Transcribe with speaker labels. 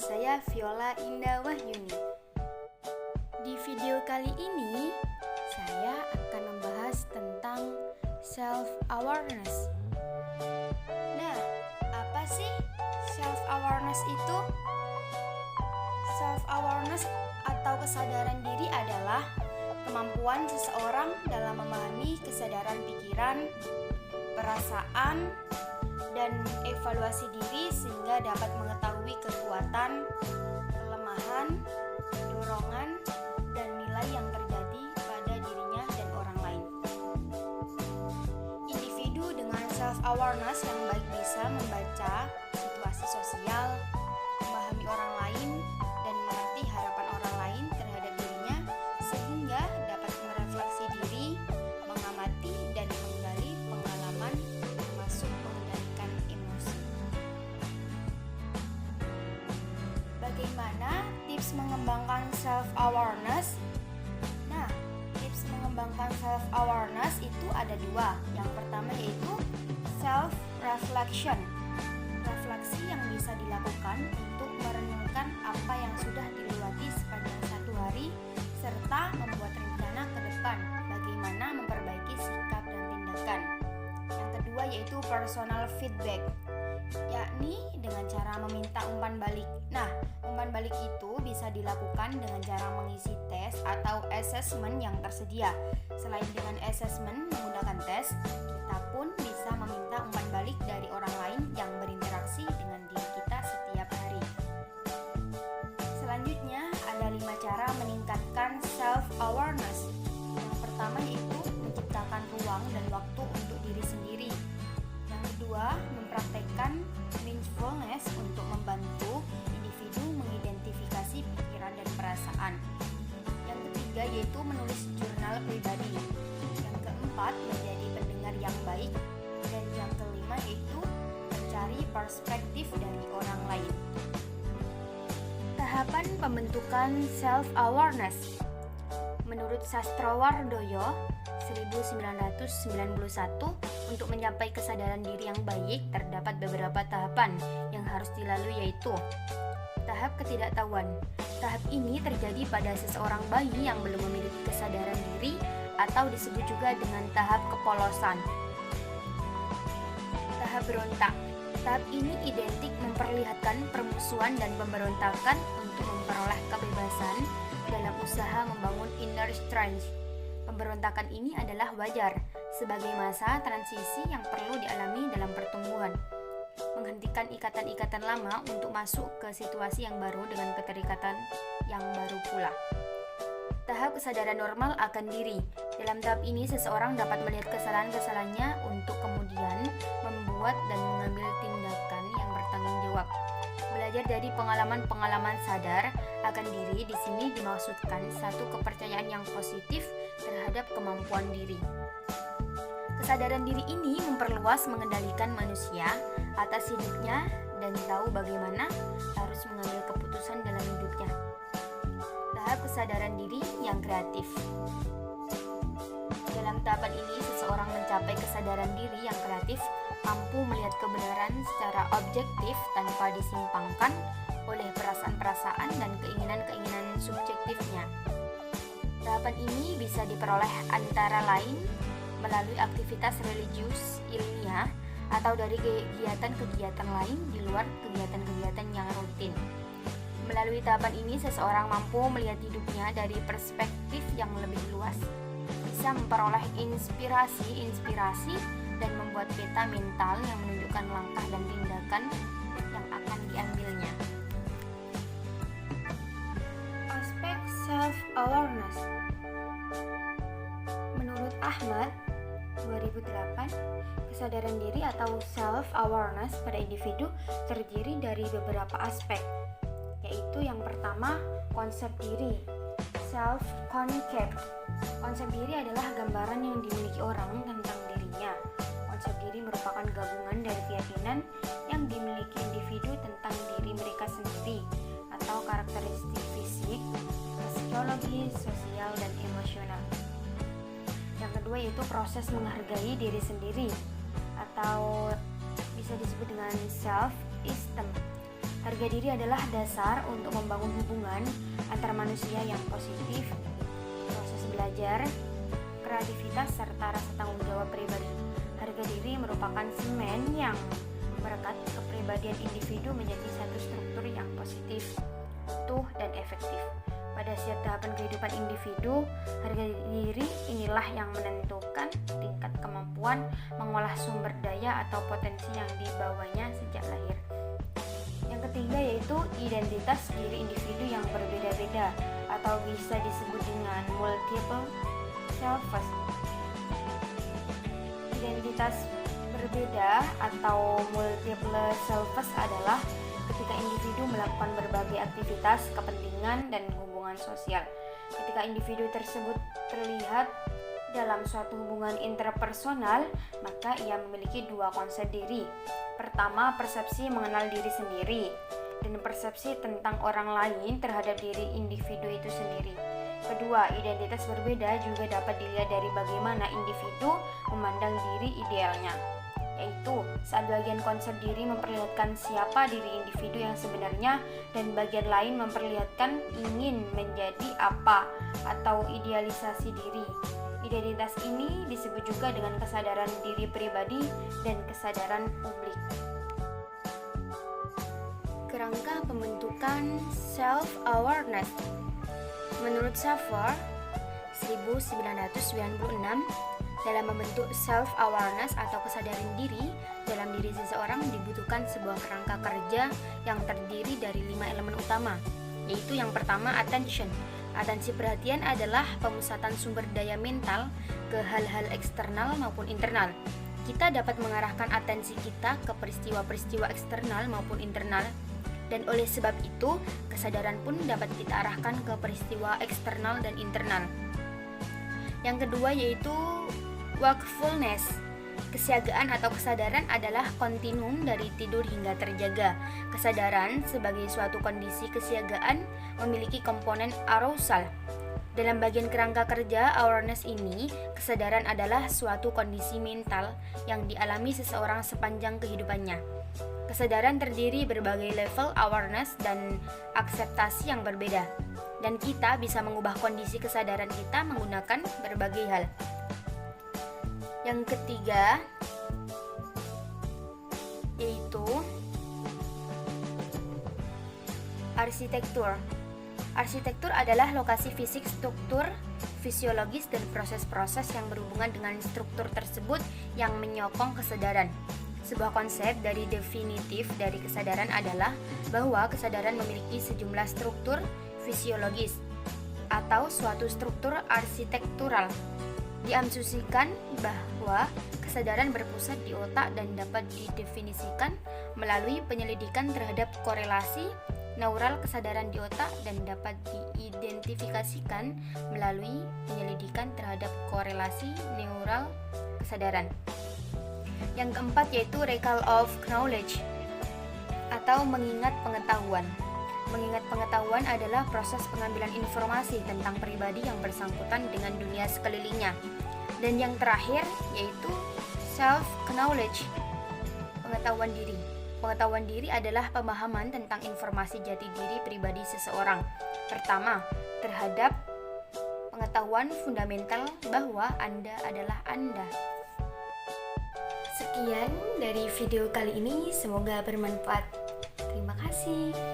Speaker 1: saya Viola Indah Wahyuni. Di video kali ini, saya akan membahas tentang self-awareness. Nah, apa sih self-awareness itu? Self-awareness atau kesadaran diri adalah kemampuan seseorang dalam memahami kesadaran pikiran, perasaan, dan evaluasi diri sehingga dapat mengetahui kekuatan, kelemahan, dorongan, dan nilai yang terjadi pada dirinya dan orang lain. Individu dengan self-awareness yang baik bisa membaca situasi sosial, memahami orang lain, dan mengerti harapan orang lain terhadap dirinya sehingga dapat merefleksi diri, mengamati, dan menggali pengalaman termasuk mengendalikan emosi. Bagaimana tips mengembangkan self-awareness? Nah, tips mengembangkan self-awareness itu ada dua. Yang pertama yaitu self-reflection. Refleksi yang bisa dilakukan untuk merenungkan apa yang sudah dilewati sepanjang satu hari serta membuat rencana ke depan bagaimana memperbaiki sikap dan tindakan. Yang kedua yaitu personal feedback, yakni dengan cara meminta umpan balik. Nah, umpan balik itu bisa dilakukan dengan cara mengisi tes atau assessment yang tersedia. Selain dengan assessment menggunakan tes, kita pun bisa meminta umpan balik dari orang lain yang berinteraksi dengan diri kita setiap hari. Selanjutnya, ada 5 cara meningkatkan self-awareness. Yang pertama yaitu menciptakan ruang dan waktu untuk diri sendiri. Yang kedua, mempraktekkan mindfulness untuk membantu individu mengidentifikasi pikiran dan perasaan. Yang ketiga yaitu menulis jurnal pribadi. Yang keempat, menjadi pendengar yang baik. Dan yang kelima yaitu mencari perspektif dari orang lain. Tahapan pembentukan self-awareness. Menurut Sastrowardoyo 1991, untuk mencapai kesadaran diri yang baik terdapat beberapa tahapan yang harus dilalui, yaitu tahap ketidaktahuan. Tahap ini terjadi pada seseorang bayi yang belum memiliki kesadaran diri atau disebut juga dengan tahap kepolosan. Tahap berontak. Tahap ini identik memperlihatkan permusuhan dan pemberontakan untuk memperoleh kebebasan dalam usaha membangun inner strength. Pemberontakan ini adalah wajar sebagai masa transisi yang perlu dialami dalam pertumbuhan, menghentikan ikatan-ikatan lama untuk masuk ke situasi yang baru dengan keterikatan yang baru pula. Tahap kesadaran normal akan diri. Dalam tahap ini seseorang dapat melihat kesalahan-kesalahannya untuk kemudian membuat dan mengambil tindakan yang bertanggung jawab. Belajar dari pengalaman-pengalaman sadar akan diri di sini dimaksudkan satu kepercayaan yang positif terhadap kemampuan diri. Kesadaran diri ini memperluas mengendalikan manusia atas hidupnya dan tahu bagaimana harus mengambil keputusan dalam hidupnya. Tahap kesadaran diri yang kreatif. Dalam tahapan ini, seseorang mencapai kesadaran diri yang kreatif, mampu melihat kebenaran secara objektif tanpa disimpangkan oleh perasaan-perasaan dan keinginan-keinginan subjektifnya. Tahapan ini bisa diperoleh antara lain melalui aktivitas religius ilmiah atau dari kegiatan-kegiatan lain di luar kegiatan-kegiatan yang rutin. Melalui tahapan ini, seseorang mampu melihat hidupnya dari perspektif yang lebih luas, bisa memperoleh inspirasi dan membuat peta mental yang menunjukkan langkah dan tindakan yang akan diambilnya. Aspek self-awareness. Menurut Ahmad 2008, kesadaran diri atau self-awareness pada individu terdiri dari beberapa aspek, yaitu yang pertama, konsep diri, self-concept. Konsep diri adalah gambaran yang dimiliki orang tentang dirinya. Konsep diri merupakan gabungan dari keyakinan yang dimiliki individu tentang diri mereka sendiri atau karakteristik fisik, psikologi, sosial, dan emosional. Yang kedua yaitu proses menghargai diri sendiri atau bisa disebut dengan self-esteem. Harga diri adalah dasar untuk membangun hubungan antar manusia yang positif, proses belajar, kreativitas, serta rasa tanggung jawab pribadi. Harga diri merupakan semen yang merekat kepribadian individu menjadi satu struktur yang positif, utuh, dan efektif. Pada setiap tahapan kehidupan individu, harga diri inilah yang menentukan tingkat kemampuan mengolah sumber daya atau potensi yang dibawanya sejak lahir. Yang ketiga yaitu identitas diri individu yang berbeda-beda atau bisa disebut dengan multiple selves. Identitas berbeda atau multiple selves adalah ketika individu melakukan berbagai aktivitas, kepentingan, dan hubungan sosial. Ketika individu tersebut terlihat dalam suatu hubungan interpersonal, maka ia memiliki dua konsep diri. Pertama, persepsi mengenal diri sendiri, dan persepsi tentang orang lain terhadap diri individu itu sendiri. Kedua, identitas berbeda juga dapat dilihat dari bagaimana individu memandang diri idealnya, yaitu saat bagian konsep diri memperlihatkan siapa diri individu yang sebenarnya dan bagian lain memperlihatkan ingin menjadi apa atau idealisasi diri. Identitas ini disebut juga dengan kesadaran diri pribadi dan kesadaran publik. Kerangka pembentukan self-awareness. Menurut Savar 1996, dalam membentuk self-awareness atau kesadaran diri, dalam diri seseorang dibutuhkan sebuah kerangka kerja yang terdiri dari 5 elemen utama, yaitu yang pertama, attention. Atensi perhatian adalah pemusatan sumber daya mental ke hal-hal eksternal maupun internal. Kita dapat mengarahkan atensi kita ke peristiwa-peristiwa eksternal maupun internal, dan oleh sebab itu, kesadaran pun dapat kita arahkan ke peristiwa eksternal dan internal. Yang kedua yaitu wakefulness. Kesiagaan atau kesadaran adalah kontinum dari tidur hingga terjaga. Kesadaran sebagai suatu kondisi kesiagaan memiliki komponen arousal. Dalam bagian kerangka kerja awareness ini, kesadaran adalah suatu kondisi mental yang dialami seseorang sepanjang kehidupannya. Kesadaran terdiri berbagai level awareness dan akseptasi yang berbeda, dan kita bisa mengubah kondisi kesadaran kita menggunakan berbagai hal. Yang ketiga yaitu arsitektur. Arsitektur adalah lokasi fisik, struktur, fisiologis, dan proses-proses yang berhubungan dengan struktur tersebut yang menyokong kesadaran. Sebuah konsep dari definitif dari kesadaran adalah bahwa kesadaran memiliki sejumlah struktur fisiologis atau suatu struktur arsitektural. Diasumsikan bahwa kesadaran berpusat di otak dan dapat didefinisikan melalui penyelidikan terhadap korelasi neural kesadaran di otak dan dapat diidentifikasikan melalui penyelidikan terhadap korelasi neural kesadaran. Yang keempat yaitu recall of knowledge atau mengingat pengetahuan. Mengingat pengetahuan adalah proses pengambilan informasi tentang pribadi yang bersangkutan dengan dunia sekelilingnya. Dan yang terakhir yaitu self-knowledge, pengetahuan diri. Pengetahuan diri adalah pemahaman tentang informasi jati diri pribadi seseorang. Pertama, terhadap pengetahuan fundamental bahwa Anda adalah Anda. Sekian dari video kali ini, semoga bermanfaat. Terima kasih.